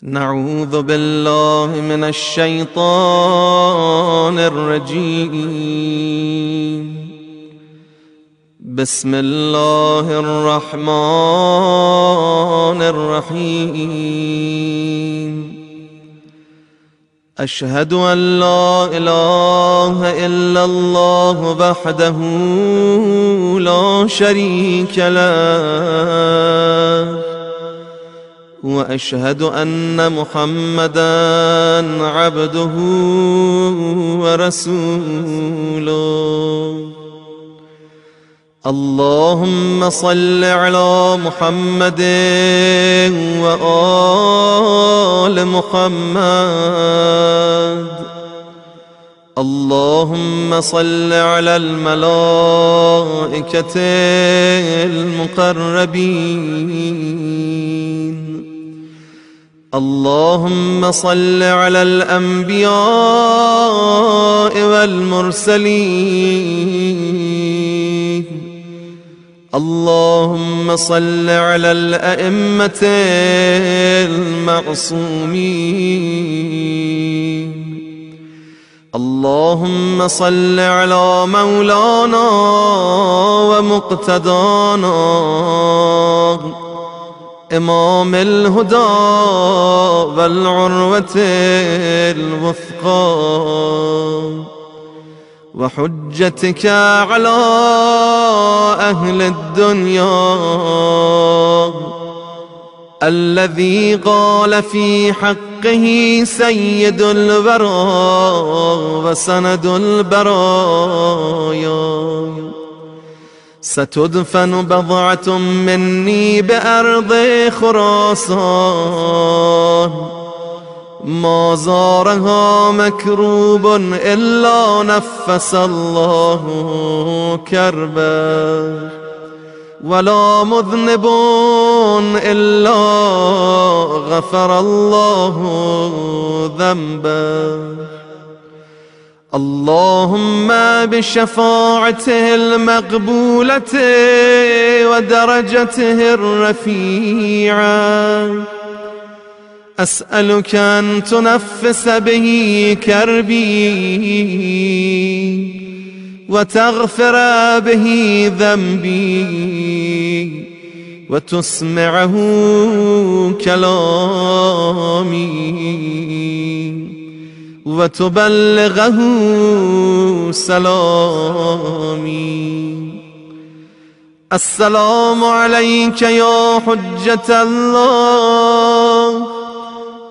نعوذ بالله من الشيطان الرجيم. بسم الله الرحمن الرحيم. أشهد أن لا إله إلا الله وحده لا شريك له، وأشهد أن محمدًا عبده ورسوله. اللهم صل على محمد وآل محمد. اللهم صل على الملائكة المقربين. اللهم صل على الأنبياء والمرسلين. اللهم صل على الأئمة المعصومين. اللهم صل على مولانا ومقتدانا إمام الهدى والعروة الوثقى وحجتك على أهل الدنيا، الذي قال في حقه سيد الورى وسند البرايا: ستدفن بضعة مني بأرض خراسان، ما زارها مكروب إلا نفس الله كربا، ولا مذنب إلا غفر الله ذنبا. اللهم بشفاعته المقبولة ودرجته الرفيعة أسألك أن تنفس به كربي وتغفر به ذنبي وتسمعه كلامي وتبلغه سلامي. السلام عليك يا حجة الله.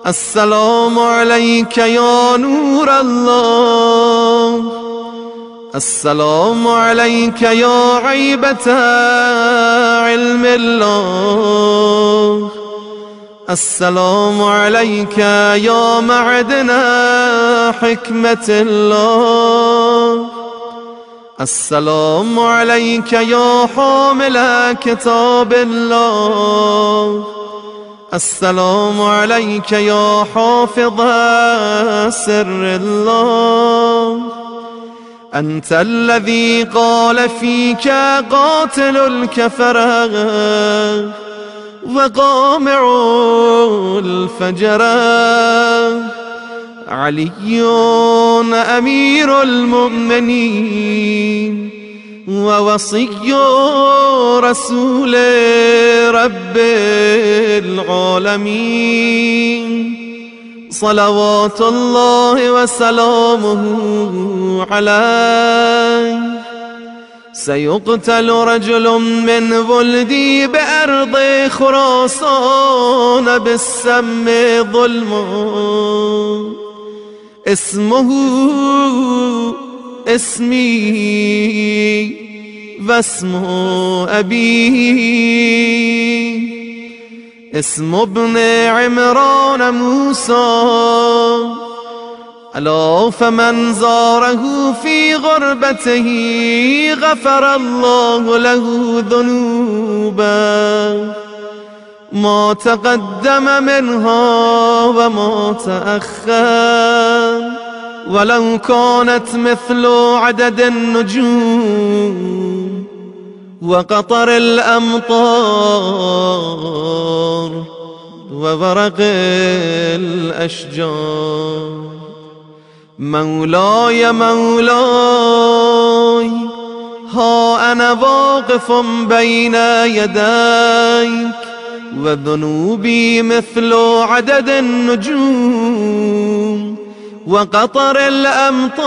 السلام عليك يا نور الله. السلام عليك يا عيبة علم الله. السلام عليك يا معدن حكمة الله. السلام عليك يا حامل كتاب الله. السلام عليك يا حافظ سر الله. أنت الذي قال فيك قاتل الكفرة وقامع الفجر علي أمير المؤمنين ووصي رسول رب العالمين، صلوات الله وسلامه عليه. سيقتل رجل من ولدي بأرض خراسان بالسم ظلما، اسمه اسمي واسم أبيه، اسم ابن عمران موسى. ألا فمن زاره في غربته غفر الله له ذنوبا ما تقدم منها وما تأخر، ولو كانت مثل عدد النجوم وقطر الأمطار وورق الأشجار. مولاي مولاي ها أنا واقف بين يديك، وذنوبي مثل عدد النجوم وقطر الأمطار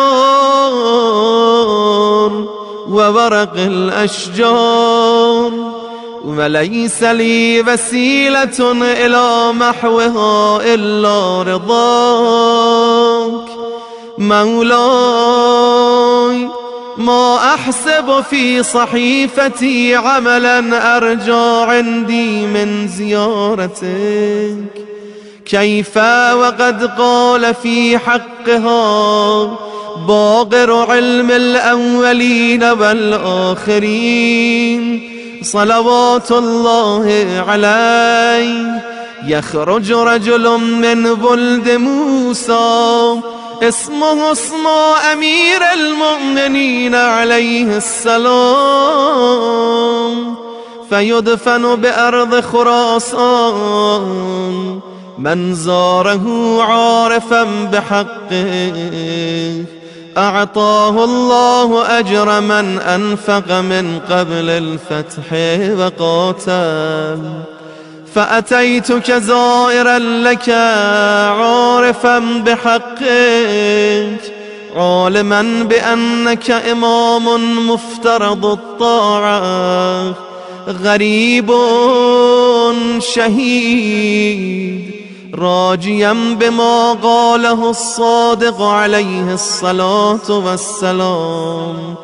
وورق الأشجار، وليس لي وسيلة إلى محوها إلا رضاك. مولاي ما أحسب في صحيفتي عملا أرجى عندي من زيارتك، كيف وقد قال في حقها باقر علم الأولين والآخرين صلوات الله عليه، يخرج رجل من ولد موسى اسمه اسم أمير المؤمنين عليه السلام، فيدفن بأرض خراسان. من زاره عارفا بحقه أعطاه الله أجر من أنفق من قبل الفتح وقاتل. فأتيتك زائرا لك عارفا بحقك، عالما بأنك إمام مفترض الطاعة، غريب شهيد، راجيا بما قاله الصادق عليه الصلاة والسلام.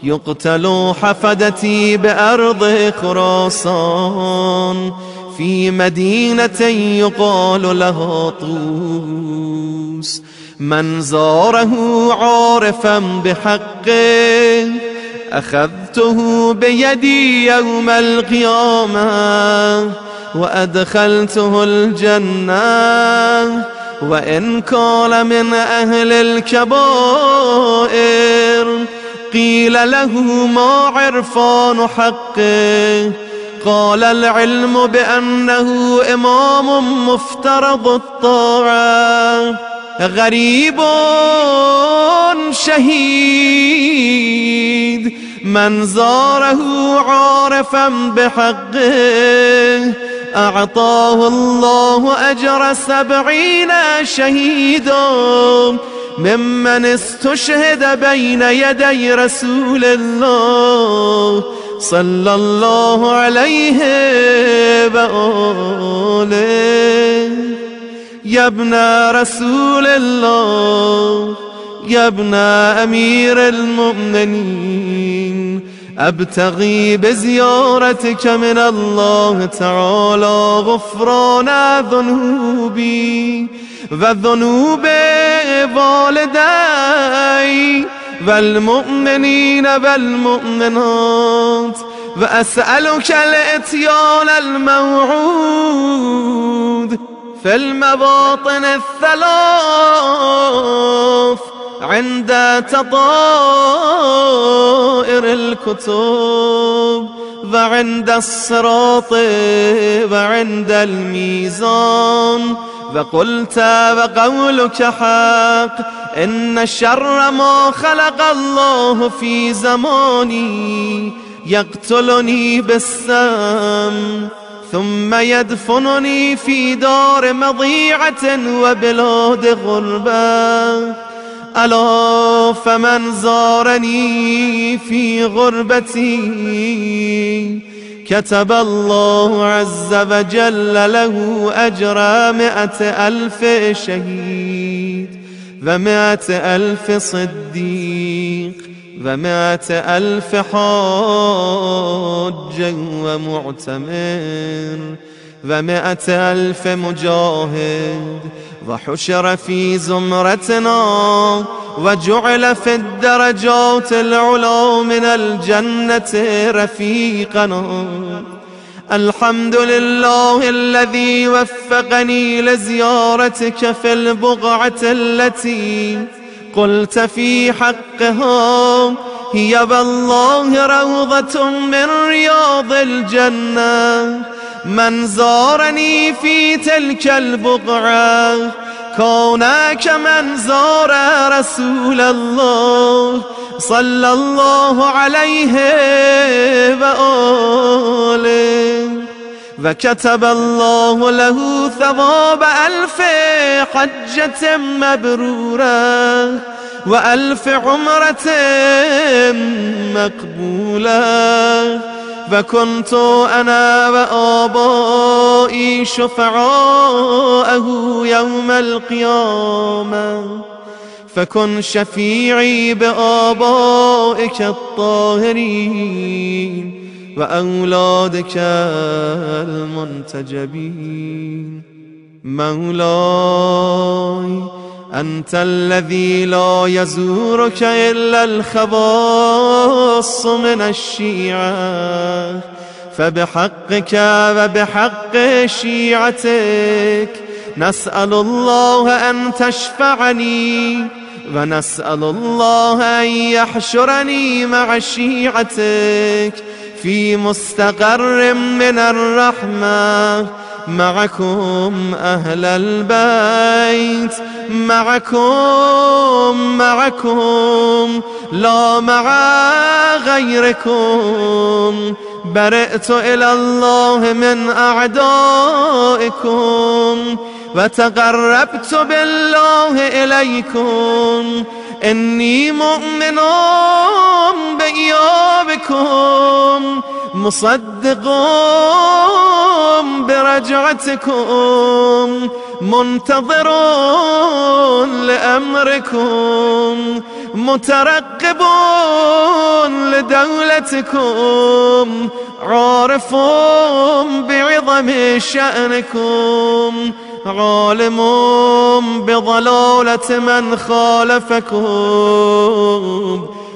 يقتل حفدتي بأرض خراسان في مدينة يقال لها طوس. من زاره عارفا بحقه أخذته بيدي يوم القيامة وأدخلته الجنة، وإن كان من أهل الكبائر قيل له ما عرفان حقه، قال العلم بأنه إمام مفترض الطاعة، غريب شهيد. من زاره عارفا بحقه أعطاه الله أجر 70 شهيدا ممن استشهد بين يدي رسول الله صلى الله عليه وآله. يا ابن رسول الله، يا ابن أمير المؤمنين، أبتغي بزيارتك من الله تعالى غفران ذنوبي وذنوب والدي والمؤمنين والمؤمنات، وأسألك الإتيان الموعود في المواطن الثلاث عند تطائر الكتب وعند الصراط وعند الميزان. وقلت وقولك حق، إن شر ما خلق الله في زماني يقتلني بالسم ثم يدفنني في دار مضيعة وبلاد غربة. ألا فمن زارني في غربتي كتب الله عز وجل له أجر 100,000 شهيد و100,000 صديق و100,000 حاج ومعتمر و100,000 مجاهد، وحشر في زمرتنا وجعل في الدرجات العلى من الجنة رفيقنا. الحمد لله الذي وفقني لزيارتك في البقعة التي قلت في حقها هي والله روضة من رياض الجنة، من زارني في تلك البقعة كان كمن زار رسول الله صلى الله عليه وآله وكتب الله له ثواب 1000 حجة مبرورة و1000 عمرة مقبولة وكنت أنا وآبائي شفعاءه يوم القيامة فكن شفيعي بآبائك الطاهرين وأولادك المنتجبين. مولاي أنت الذي لا يزورك إلا الخواص من الشيعة فبحقك وبحق شيعتك نسأل الله أن تشفعني ونسأل الله أن يحشرني مع شيعتك في مستقر من الرحمة معكم أهل البيت معكم لا مع غيركم برئت إلى الله من أعدائكم وتقربت بالله إليكم إني مؤمن بإيابكم مصدق برجعتكم منتظر لأمركم مترقب لدولتكم عارف بعظم شأنكم عالم بضلالة من خالفكم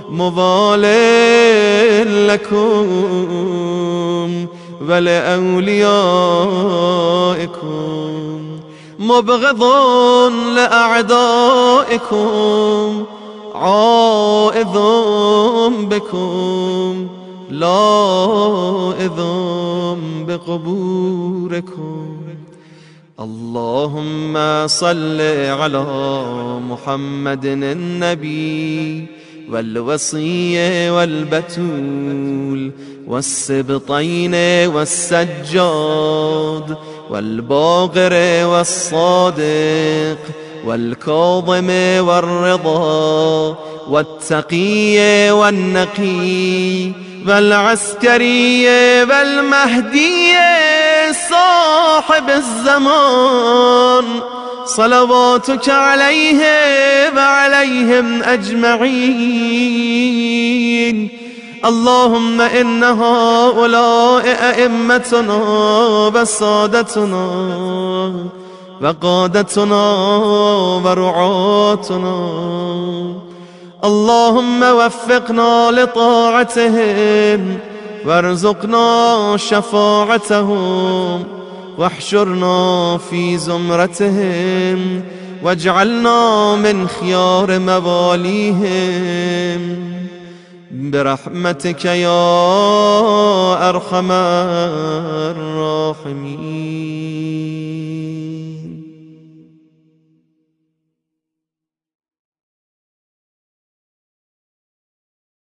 مبال لكم ولأوليائكم مبغض لأعدائكم عائذ بكم لائذ بقبوركم. اللهم صل على محمد النبي والوصي والبتول والسبطين والسجاد والباقر والصادق والكاظم والرضا والتقي والنقي والعسكري والمهدي صاحب الزمان صلواتك عليه وعليهم أجمعين. اللهم إن هؤلاء أئمتنا وسادتنا وقادتنا ورعاتنا اللهم وفقنا لطاعتهم وارزقنا شفاعتهم واحشرنا في زمرتهم واجعلنا من خيار مواليهم برحمتك يا أرحم الراحمين.